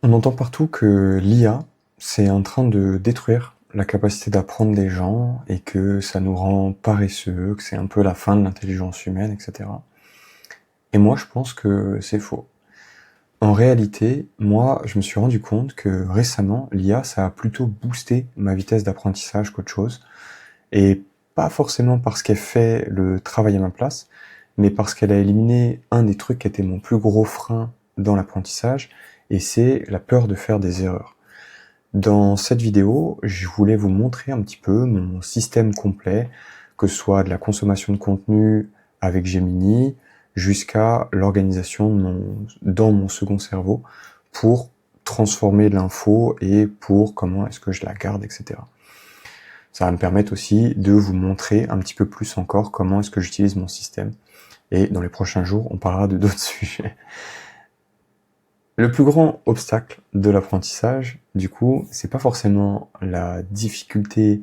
On entend partout que l'IA, c'est en train de détruire la capacité d'apprendre des gens et que ça nous rend paresseux, que c'est un peu la fin de l'intelligence humaine, etc. Et moi, je pense que c'est faux. En réalité, moi, je me suis rendu compte que récemment, l'IA, ça a plutôt boosté ma vitesse d'apprentissage qu'autre chose. Et pas forcément parce qu'elle fait le travail à ma place, mais parce qu'elle a éliminé un des trucs qui était mon plus gros frein dans l'apprentissage, et c'est la peur de faire des erreurs. Dans cette vidéo, je voulais vous montrer un petit peu mon système complet, que ce soit de la consommation de contenu avec Gemini, jusqu'à l'organisation dans mon second cerveau, pour transformer l'info et pour comment est-ce que je la garde, etc. Ça va me permettre aussi de vous montrer un petit peu plus encore comment est-ce que j'utilise mon système. Et dans les prochains jours, on parlera de d'autres sujets. Le plus grand obstacle de l'apprentissage, du coup, c'est pas forcément la difficulté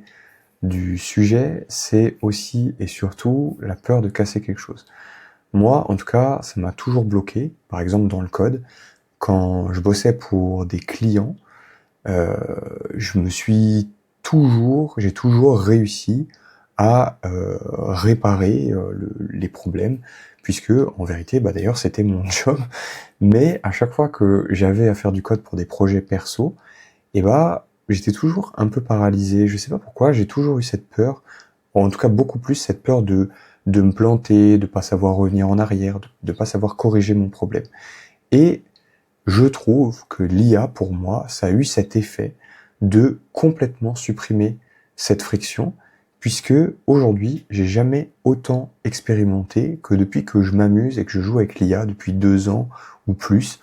du sujet, c'est aussi et surtout la peur de casser quelque chose. Moi, en tout cas, ça m'a toujours bloqué, par exemple dans le code, quand je bossais pour des clients, euh, j'ai toujours réussi à réparer les problèmes, puisque en vérité, bah d'ailleurs, c'était mon job. Mais à chaque fois que j'avais à faire du code pour des projets perso, et bah j'étais toujours un peu paralysé. Je sais pas pourquoi, j'ai toujours eu cette peur, ou en tout cas beaucoup plus cette peur de me planter, de pas savoir revenir en arrière, de pas savoir corriger mon problème. Et je trouve que l'IA, pour moi, ça a eu cet effet de complètement supprimer cette friction, puisque aujourd'hui, j'ai jamais autant expérimenté que depuis que je m'amuse et que je joue avec l'IA depuis 2 ans ou plus,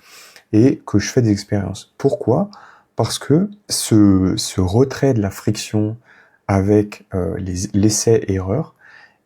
et que je fais des expériences. Pourquoi? Parce que ce retrait de la friction avec l'essai-erreur,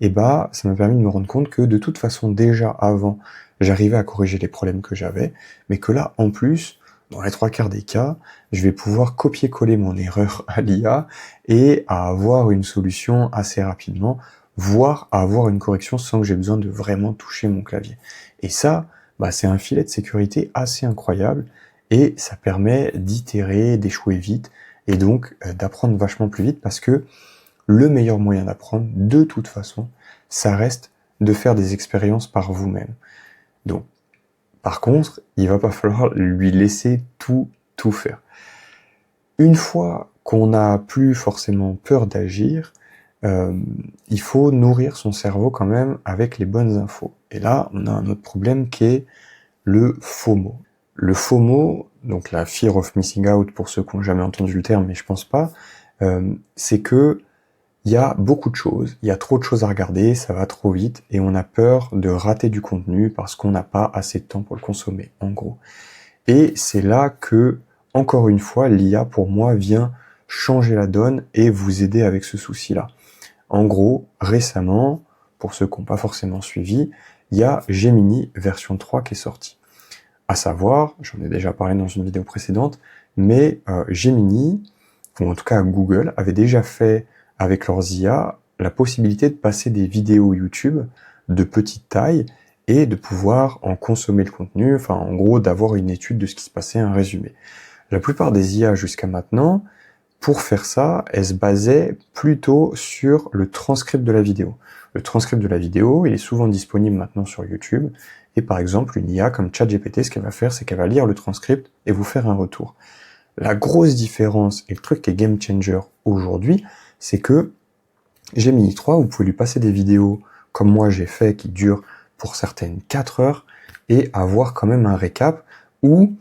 et bah, ça m'a permis de me rendre compte que de toute façon, déjà avant, j'arrivais à corriger les problèmes que j'avais, mais que là, en plus, dans les 3 quarts des cas, je vais pouvoir copier-coller mon erreur à l'IA et à avoir une solution assez rapidement, voire à avoir une correction sans que j'ai besoin de vraiment toucher mon clavier. Et ça, bah, c'est un filet de sécurité assez incroyable et ça permet d'itérer, d'échouer vite et donc d'apprendre vachement plus vite parce que le meilleur moyen d'apprendre, de toute façon, ça reste de faire des expériences par vous-même. Donc, par contre, il va pas falloir lui laisser tout faire. Une fois qu'on n'a plus forcément peur d'agir, euh, il faut nourrir son cerveau quand même avec les bonnes infos. Et là, on a un autre problème qui est le FOMO. Le FOMO, donc la Fear of Missing Out pour ceux qui n'ont jamais entendu le terme, mais je pense pas, c'est que il y a beaucoup de choses, il y a trop de choses à regarder, ça va trop vite, et on a peur de rater du contenu parce qu'on n'a pas assez de temps pour le consommer, en gros. Et c'est là que, encore une fois, l'IA, pour moi, vient changer la donne et vous aider avec ce souci-là. En gros, récemment, pour ceux qui n'ont pas forcément suivi, il y a Gemini version 3 qui est sortie. À savoir, j'en ai déjà parlé dans une vidéo précédente, mais Gemini, ou en tout cas Google, avait déjà fait avec leurs IA la possibilité de passer des vidéos YouTube de petite taille et de pouvoir en consommer le contenu, enfin en gros d'avoir une étude de ce qui se passait, un résumé. La plupart des IA jusqu'à maintenant, pour faire ça, elles se basaient plutôt sur le transcript de la vidéo. Le transcript de la vidéo, il est souvent disponible maintenant sur YouTube, et par exemple une IA comme ChatGPT, ce qu'elle va faire, c'est qu'elle va lire le transcript et vous faire un retour. La grosse différence, et le truc qui est game changer aujourd'hui, c'est que Gemini 3, vous pouvez lui passer des vidéos comme moi j'ai fait, qui durent pour certaines 4 heures, et avoir quand même un récap où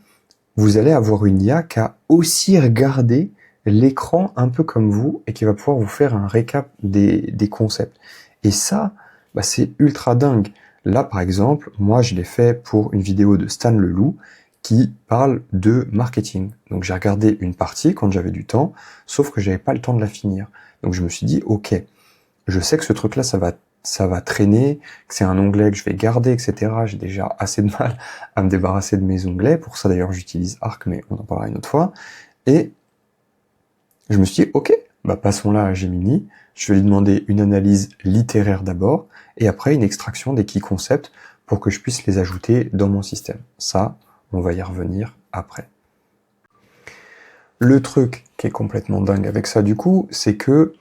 vous allez avoir une IA qui a aussi regardé l'écran un peu comme vous, et qui va pouvoir vous faire un récap des concepts. Et ça, bah, c'est ultra dingue. Là, par exemple, moi, je l'ai fait pour une vidéo de Stan Leloup, qui parle de marketing. Donc j'ai regardé une partie quand j'avais du temps, sauf que j'avais pas le temps de la finir. Donc je me suis dit, ok, je sais que ce truc-là, ça va traîner, que c'est un onglet que je vais garder, etc. J'ai déjà assez de mal à me débarrasser de mes onglets. Pour ça, d'ailleurs, j'utilise Arc, mais on en parlera une autre fois. Et je me suis dit, ok, bah passons là à Gemini. Je vais lui demander une analyse littéraire d'abord, et après une extraction des key concepts pour que je puisse les ajouter dans mon système. Ça, on va y revenir après. Le truc qui est complètement dingue avec ça du coup, c'est que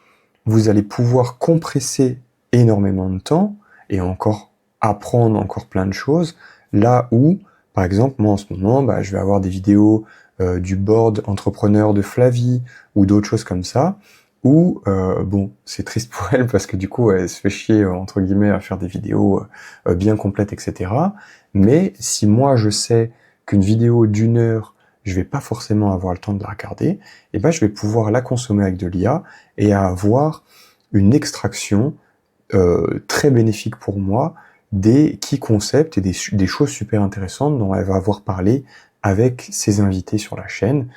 vous allez pouvoir compresser énormément de temps et encore apprendre encore plein de choses, là où, par exemple, moi en ce moment, je vais avoir des vidéos du board entrepreneur de Flavie ou d'autres choses comme ça, où, bon, c'est triste pour elle parce que du coup, elle se fait chier, entre guillemets, à faire des vidéos bien complètes, etc. Mais si moi, je sais qu'une vidéo d'1 heure, je vais pas forcément avoir le temps de la regarder, et ben, je vais pouvoir la consommer avec de l'IA et avoir une extraction très bénéfique pour moi des key concepts et des choses super intéressantes dont elle va avoir parlé avec ses invités sur la chaîne.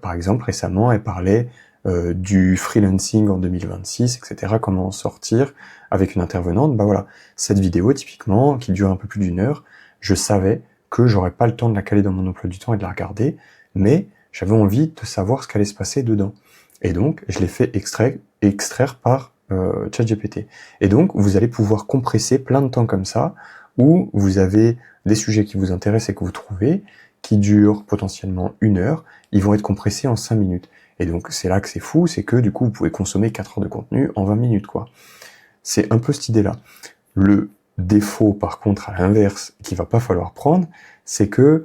Par exemple, récemment, elle parlait du freelancing en 2026, etc., comment en sortir avec une intervenante. Bah voilà, cette vidéo, typiquement, qui dure un peu plus d'1 heure, je savais que j'aurais pas le temps de la caler dans mon emploi du temps et de la regarder, mais j'avais envie de savoir ce qu'allait se passer dedans. Et donc, je l'ai fait extraire par ChatGPT. Et donc, vous allez pouvoir compresser plein de temps comme ça, où vous avez des sujets qui vous intéressent et que vous trouvez, qui durent potentiellement 1 heure, ils vont être compressés en 5 minutes. Et donc, c'est là que c'est fou, c'est que du coup, vous pouvez consommer 4 heures de contenu en 20 minutes, quoi. C'est un peu cette idée-là. Le défaut, par contre, à l'inverse, qu'il va pas falloir prendre, c'est que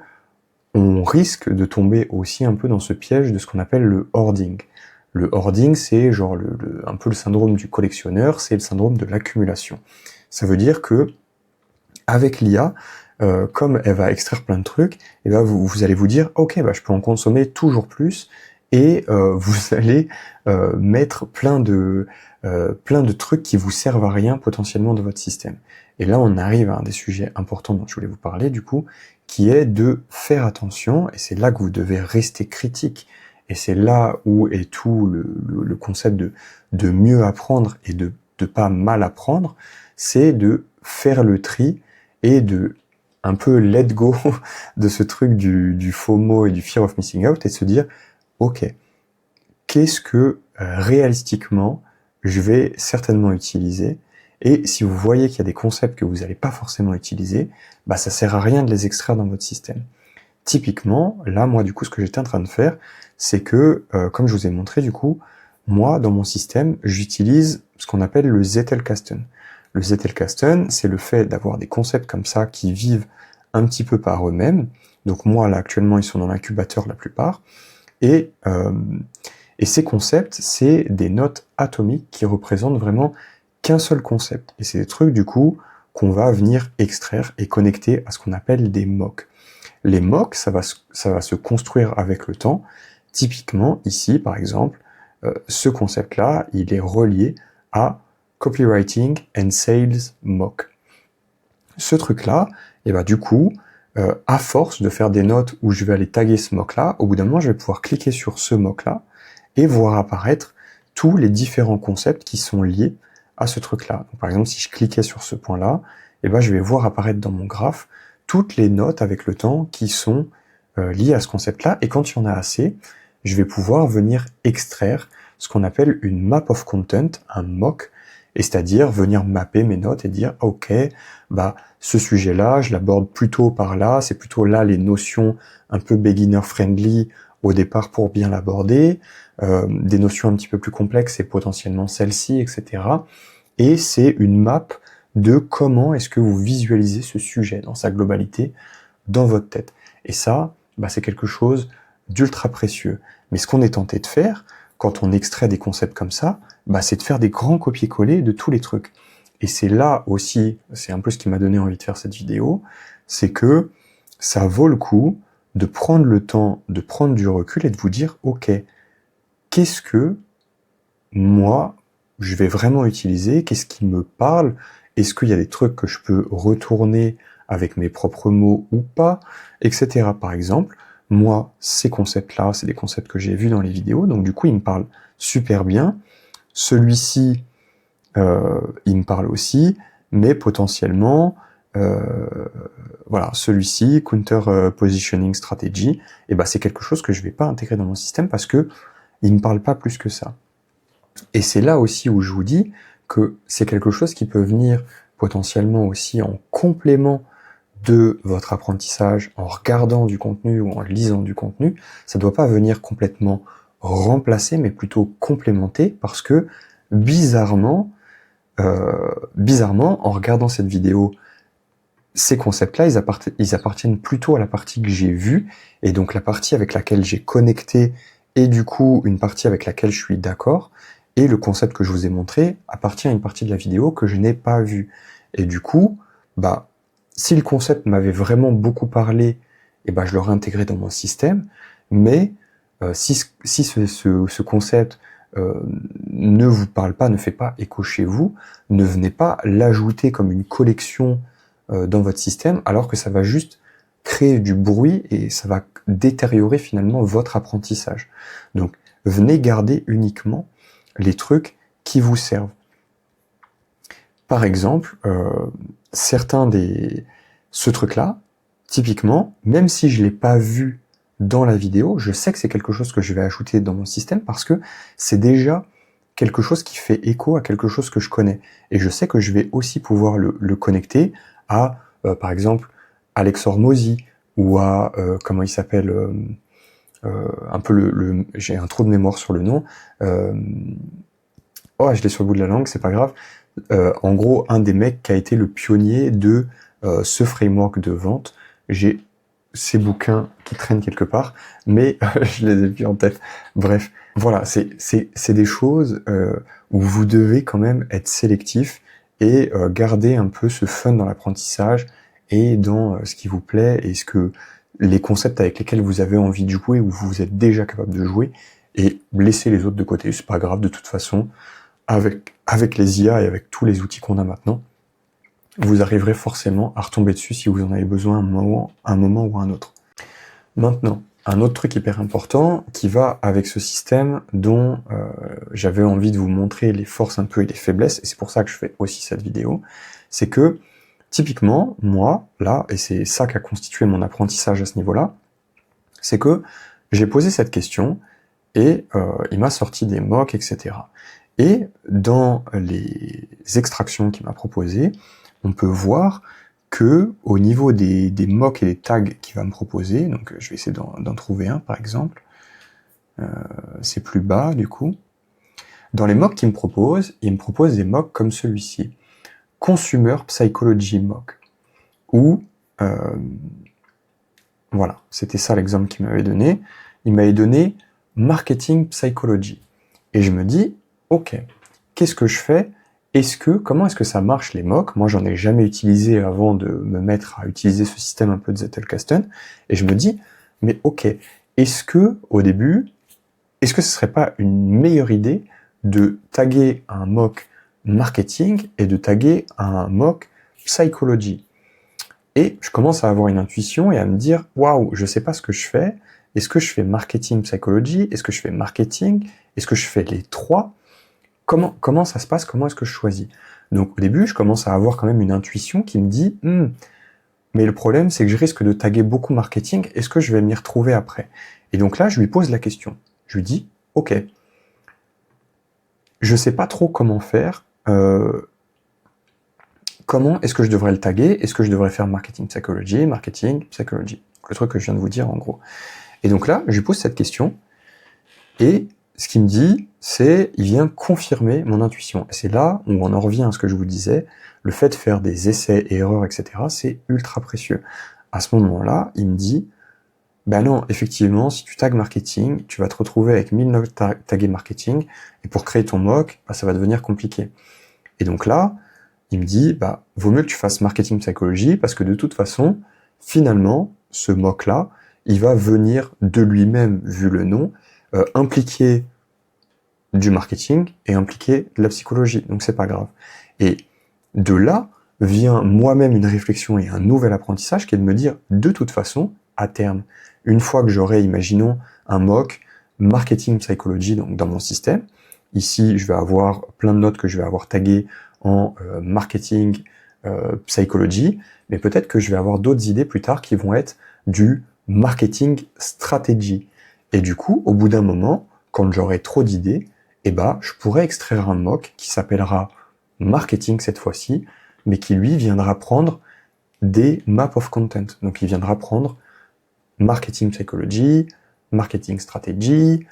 on risque de tomber aussi un peu dans ce piège de ce qu'on appelle le hoarding. Le hoarding, c'est genre un peu le syndrome du collectionneur, c'est le syndrome de l'accumulation. Ça veut dire que avec l'IA, comme elle va extraire plein de trucs, et ben vous allez vous dire, ok, je peux en consommer toujours plus, et vous allez mettre plein de trucs qui vous servent à rien potentiellement dans votre système. Et là, on arrive à un des sujets importants dont je voulais vous parler, du coup, qui est de faire attention, et c'est là que vous devez rester critique, et c'est là où est tout le concept de mieux apprendre et de pas mal apprendre, c'est de faire le tri et de un peu let go de ce truc du FOMO et du fear of missing out et de se dire, ok, qu'est-ce que réalistiquement je vais certainement utiliser, et si vous voyez qu'il y a des concepts que vous n'allez pas forcément utiliser, ça sert à rien de les extraire dans votre système. Typiquement, là, moi, du coup, ce que j'étais en train de faire, c'est que, comme je vous ai montré, du coup, moi, dans mon système, j'utilise ce qu'on appelle le Zettelkasten. Le Zettelkasten, c'est le fait d'avoir des concepts comme ça qui vivent un petit peu par eux-mêmes. Donc moi, là, actuellement, ils sont dans l'incubateur la plupart. Et ces concepts, c'est des notes atomiques qui représentent vraiment qu'un seul concept. Et c'est des trucs, du coup, qu'on va venir extraire et connecter à ce qu'on appelle des mocks. Les mocks, ça va se construire avec le temps. Typiquement, ici, par exemple, ce concept-là, il est relié à Copywriting and Sales Mock. Ce truc-là, du coup, à force de faire des notes où je vais aller taguer ce mock-là, au bout d'un moment, je vais pouvoir cliquer sur ce mock-là et voir apparaître tous les différents concepts qui sont liés à ce truc-là. Par exemple, si je cliquais sur ce point-là, je vais voir apparaître dans mon graphe toutes les notes avec le temps qui sont liées à ce concept-là, et quand il y en a assez, je vais pouvoir venir extraire ce qu'on appelle une map of content, un mock, et c'est-à-dire venir mapper mes notes et dire ok, ce sujet-là, je l'aborde plutôt par là, c'est plutôt là les notions un peu beginner friendly au départ pour bien l'aborder, des notions un petit peu plus complexes, c'est potentiellement celle-ci, etc. Et c'est une map de comment est-ce que vous visualisez ce sujet dans sa globalité dans votre tête. Et ça, c'est quelque chose d'ultra précieux. Mais ce qu'on est tenté de faire, quand on extrait des concepts comme ça, c'est de faire des grands copier-coller de tous les trucs. Et c'est là aussi, c'est un peu ce qui m'a donné envie de faire cette vidéo, c'est que ça vaut le coup de prendre le temps, de prendre du recul et de vous dire, ok, qu'est-ce que moi, je vais vraiment utiliser, qu'est-ce qui me parle, est-ce qu'il y a des trucs que je peux retourner avec mes propres mots ou pas, etc. Par exemple, moi, ces concepts-là, c'est des concepts que j'ai vus dans les vidéos, donc du coup, ils me parlent super bien. Celui-ci, il me parle aussi, mais potentiellement, celui-ci, Counter Positioning Strategy, c'est quelque chose que je vais pas intégrer dans mon système parce que il me parle pas plus que ça. Et c'est là aussi où je vous dis que c'est quelque chose qui peut venir potentiellement aussi en complément de votre apprentissage en regardant du contenu ou en lisant du contenu, ça ne doit pas venir complètement remplacer, mais plutôt complémenter, parce que bizarrement, en regardant cette vidéo, ces concepts-là, ils appartiennent plutôt à la partie que j'ai vue, et donc la partie avec laquelle j'ai connecté, et du coup une partie avec laquelle je suis d'accord, et le concept que je vous ai montré appartient à une partie de la vidéo que je n'ai pas vue. Et du coup, bah, si le concept m'avait vraiment beaucoup parlé, et bah, je l'aurais intégré dans mon système, mais si ce concept ne vous parle pas, ne fait pas écho chez vous, ne venez pas l'ajouter comme une collection dans votre système, alors que ça va juste créer du bruit et ça va détériorer finalement votre apprentissage. Donc, venez garder uniquement les trucs qui vous servent. Par exemple, ce truc-là, typiquement, même si je l'ai pas vu dans la vidéo, je sais que c'est quelque chose que je vais ajouter dans mon système parce que c'est déjà quelque chose qui fait écho à quelque chose que je connais. Et je sais que je vais aussi pouvoir le connecter à, par exemple, Alex Hormozy ou à, comment il s'appelle, un peu j'ai un trou de mémoire sur le nom. Oh, je l'ai sur le bout de la langue, c'est pas grave. En gros, un des mecs qui a été le pionnier de ce framework de vente. J'ai ces bouquins qui traînent quelque part, mais je les ai plus en tête. Bref, voilà, c'est des choses où vous devez quand même être sélectif et garder un peu ce fun dans l'apprentissage et dans ce qui vous plaît et les concepts avec lesquels vous avez envie de jouer ou vous êtes déjà capable de jouer, et laisser les autres de côté. C'est pas grave, de toute façon, avec les IA et avec tous les outils qu'on a maintenant, vous arriverez forcément à retomber dessus si vous en avez besoin un moment ou un autre. Maintenant, un autre truc hyper important qui va avec ce système dont j'avais envie de vous montrer les forces un peu et les faiblesses, et c'est pour ça que je fais aussi cette vidéo, c'est que typiquement, moi, là, et c'est ça qui a constitué mon apprentissage à ce niveau-là, c'est que j'ai posé cette question et il m'a sorti des mocks, etc. Et dans les extractions qu'il m'a proposées, on peut voir que au niveau des mocks et des tags qu'il va me proposer, donc je vais essayer d'en trouver un par exemple, c'est plus bas du coup. Dans les mocks qu'il me propose, il me propose des mocks comme celui-ci, Consumer Psychology Mock, où voilà, c'était ça l'exemple qu'il m'avait donné. Il m'avait donné Marketing Psychology. Et je me dis, ok, qu'est-ce que je fais? Comment est-ce que ça marche les mocks? Moi, j'en ai jamais utilisé avant de me mettre à utiliser ce système un peu de Zettelkasten. Et je me dis, mais ok, au début, est-ce que ce serait pas une meilleure idée de taguer un mock marketing et de taguer un mock psychology? Et je commence à avoir une intuition et à me dire, waouh, je sais pas ce que je fais. Est-ce que je fais marketing psychology? Est-ce que je fais marketing? Est-ce que je fais les trois? Comment ça se passe? Comment est-ce que je choisis? Donc au début, je commence à avoir quand même une intuition qui me dit, mais le problème, c'est que je risque de taguer beaucoup marketing. Est-ce que je vais m'y retrouver après? Et donc là, je lui pose la question. Je lui dis, ok, je sais pas trop comment faire. Comment est-ce que je devrais le taguer? Est-ce que je devrais faire marketing, psychology, le truc que je viens de vous dire en gros. Et donc là, je lui pose cette question, et ce qu'il me dit, il vient confirmer mon intuition. Et c'est là où on en revient à ce que je vous disais, le fait de faire des essais et erreurs, etc., c'est ultra précieux. À ce moment-là, il me dit, ben non, effectivement, si tu tags marketing, tu vas te retrouver avec 1000 notes taguées marketing, et pour créer ton mock, ça va devenir compliqué. Et donc là, il me dit, vaut mieux que tu fasses marketing psychologie, parce que de toute façon, finalement, ce mock-là, il va venir de lui-même, vu le nom, impliquer du marketing et impliquer de la psychologie. Donc c'est pas grave. Et de là vient moi-même une réflexion et un nouvel apprentissage qui est de me dire, de toute façon, à terme, une fois que j'aurai, imaginons, un mock marketing psychology donc dans mon système, ici je vais avoir plein de notes que je vais avoir taguées en marketing psychology, mais peut-être que je vais avoir d'autres idées plus tard qui vont être du marketing stratégie. Et du coup, au bout d'un moment, quand j'aurai trop d'idées, je pourrais extraire un mock qui s'appellera marketing cette fois-ci, mais qui lui viendra prendre des maps of content. Donc il viendra prendre marketing psychology, marketing strategy,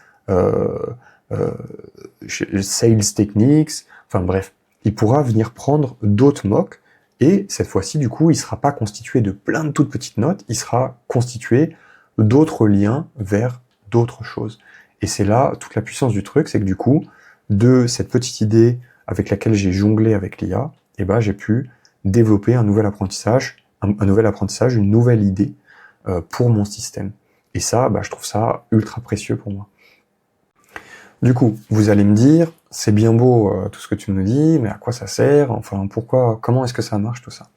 sales techniques, enfin bref, il pourra venir prendre d'autres mocks, et cette fois-ci, du coup, il sera pas constitué de plein de toutes petites notes, il sera constitué d'autres liens vers d'autres choses. Et c'est là toute la puissance du truc, c'est que du coup, de cette petite idée avec laquelle j'ai jonglé avec l'IA, eh ben, j'ai pu développer un nouvel apprentissage, une nouvelle idée pour mon système. Et ça, bah, je trouve ça ultra précieux pour moi. Du coup, vous allez me dire, c'est bien beau tout ce que tu me dis, mais à quoi ça sert? Enfin, pourquoi, comment est-ce que ça marche tout ça?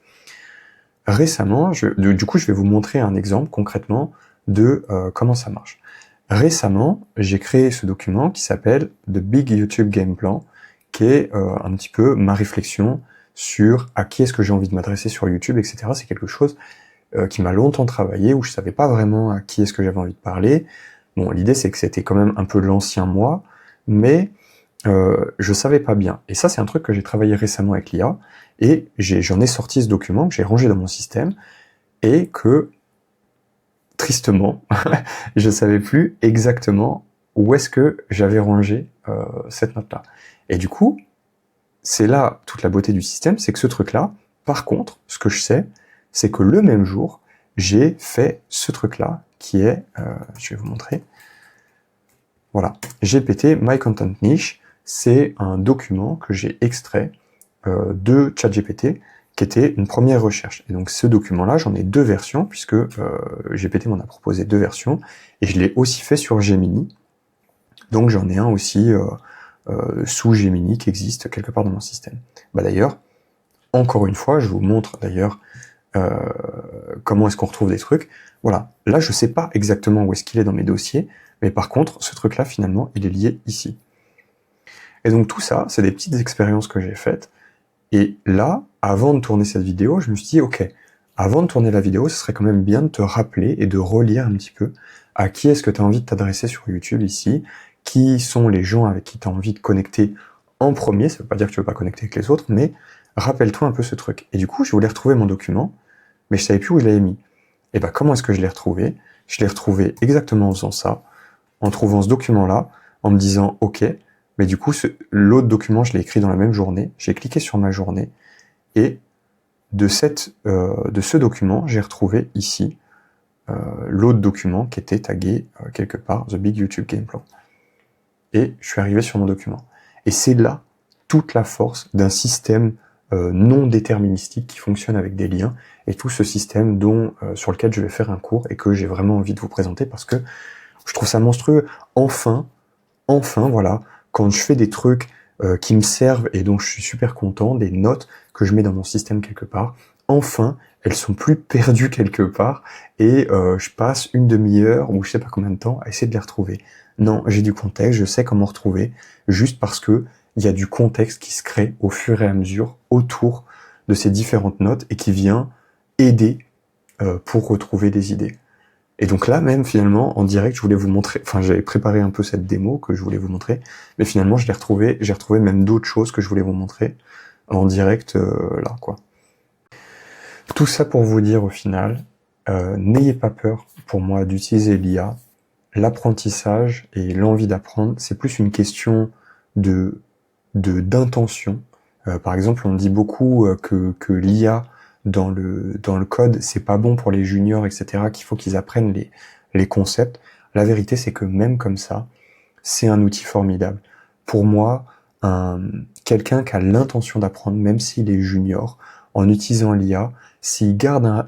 Récemment, du coup, je vais vous montrer un exemple concrètement de comment ça marche. Récemment, j'ai créé ce document qui s'appelle The Big YouTube Game Plan, qui est un petit peu ma réflexion sur à qui est-ce que j'ai envie de m'adresser sur YouTube, etc. C'est quelque chose qui m'a longtemps travaillé, où je savais pas vraiment à qui est-ce que j'avais envie de parler. Bon, l'idée c'est que c'était quand même un peu l'ancien moi, mais je savais pas bien. Et ça, c'est un truc que j'ai travaillé récemment avec l'IA, et j'en ai sorti ce document que j'ai rangé dans mon système, et que, tristement, je savais plus exactement où est-ce que j'avais rangé cette note-là. Et du coup, c'est là toute la beauté du système, c'est que ce truc-là, par contre, ce que je sais, c'est que le même jour, j'ai fait ce truc-là, qui est, je vais vous montrer, voilà, GPT My Content Niche, c'est un document que j'ai extrait de ChatGPT, qui était une première recherche. Et donc ce document-là, j'en ai deux versions, puisque GPT m'en a proposé deux versions, et je l'ai aussi fait sur Gemini. Donc j'en ai un aussi sous Gemini qui existe quelque part dans mon système. Bah d'ailleurs, encore une fois, je vous montre d'ailleurs comment est-ce qu'on retrouve des trucs. Voilà, là je sais pas exactement où est-ce qu'il est dans mes dossiers, mais par contre, ce truc-là, finalement, il est lié ici. Et donc tout ça, c'est des petites expériences que j'ai faites. Et là, avant de tourner cette vidéo, je me suis dit, ok, avant de tourner la vidéo, ce serait quand même bien de te rappeler et de relire un petit peu à qui est-ce que tu as envie de t'adresser sur YouTube ici, qui sont les gens avec qui tu as envie de connecter en premier, ça veut pas dire que tu veux pas connecter avec les autres, mais rappelle-toi un peu ce truc. Et du coup, je voulais retrouver mon document, mais je savais plus où je l'avais mis. Et ben comment est-ce que je l'ai retrouvé? Je l'ai retrouvé exactement en faisant ça, en trouvant ce document-là, en me disant, ok, mais du coup, l'autre document, je l'ai écrit dans la même journée, j'ai cliqué sur ma journée, et de ce document, j'ai retrouvé ici l'autre document qui était tagué quelque part, The Big YouTube Game Plan. Et je suis arrivé sur mon document. Et c'est là toute la force d'un système non déterministique qui fonctionne avec des liens, et tout ce système sur lequel je vais faire un cours et que j'ai vraiment envie de vous présenter parce que je trouve ça monstrueux. Enfin, voilà, quand je fais des trucs qui me servent et dont je suis super content, des notes que je mets dans mon système quelque part, enfin, elles sont plus perdues quelque part et je passe une demi-heure ou je sais pas combien de temps à essayer de les retrouver. Non, j'ai du contexte, je sais comment retrouver, juste parce que il y a du contexte qui se crée au fur et à mesure autour de ces différentes notes et qui vient aider pour retrouver des idées. Et donc là même finalement en direct je voulais vous montrer, enfin j'avais préparé un peu cette démo que je voulais vous montrer, mais finalement j'ai retrouvé même d'autres choses que je voulais vous montrer en direct là quoi. Tout ça pour vous dire au final, n'ayez pas peur pour moi d'utiliser l'IA, l'apprentissage et l'envie d'apprendre, c'est plus une question d'intention. Par exemple on dit beaucoup que l'IA dans le code, c'est pas bon pour les juniors, etc., qu'il faut qu'ils apprennent les concepts. La vérité, c'est que même comme ça, c'est un outil formidable. Pour moi, quelqu'un qui a l'intention d'apprendre, même s'il est junior, en utilisant l'IA, s'il garde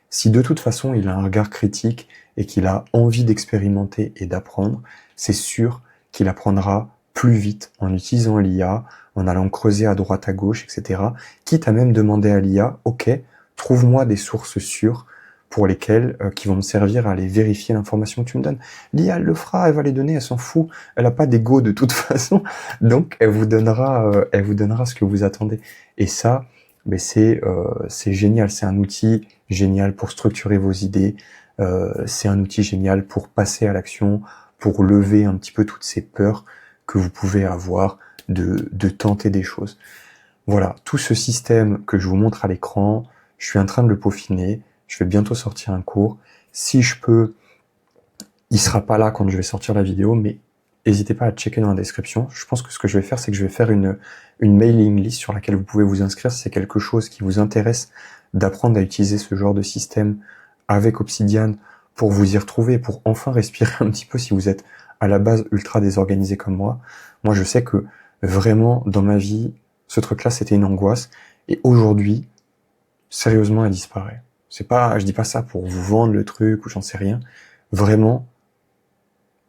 si de toute façon il a un regard critique et qu'il a envie d'expérimenter et d'apprendre, c'est sûr qu'il apprendra plus vite en utilisant l'IA, en allant creuser à droite à gauche, etc. Quitte à même demander à l'IA, ok, trouve-moi des sources sûres pour lesquelles qui vont me servir à aller vérifier l'information que tu me donnes. L'IA elle le fera, elle va les donner, elle s'en fout, elle a pas d'ego de toute façon, donc elle vous donnera ce que vous attendez. Et ça, mais c'est génial, c'est un outil génial pour structurer vos idées, c'est un outil génial pour passer à l'action, pour lever un petit peu toutes ces peurs que vous pouvez avoir de tenter des choses. Voilà, tout ce système que je vous montre à l'écran, je suis en train de le peaufiner, je vais bientôt sortir un cours. Si je peux, il sera pas là quand je vais sortir la vidéo, mais n'hésitez pas à checker dans la description. Je pense que ce que je vais faire, c'est que je vais faire une mailing list sur laquelle vous pouvez vous inscrire si c'est quelque chose qui vous intéresse d'apprendre à utiliser ce genre de système avec Obsidian pour vous y retrouver, pour enfin respirer un petit peu si vous êtes à la base ultra désorganisé comme moi. Moi, je sais que vraiment, dans ma vie, ce truc-là, c'était une angoisse. Et aujourd'hui, sérieusement, elle disparaît. C'est pas, je dis pas ça pour vous vendre le truc ou j'en sais rien. Vraiment,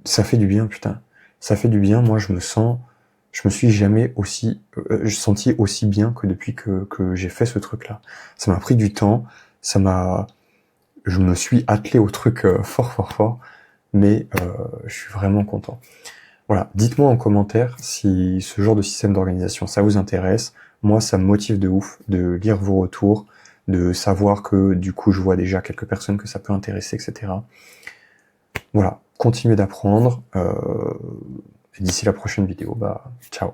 ça fait du bien, putain. Ça fait du bien. Moi, je me suis jamais aussi, senti aussi bien que depuis que j'ai fait ce truc-là. Ça m'a pris du temps. Je me suis attelé au truc fort, mais je suis vraiment content. Voilà, dites-moi en commentaire si ce genre de système d'organisation, ça vous intéresse. Moi, ça me motive de ouf de lire vos retours, de savoir que du coup, je vois déjà quelques personnes que ça peut intéresser, etc. Voilà, continuez d'apprendre. Et d'ici la prochaine vidéo, bah, ciao.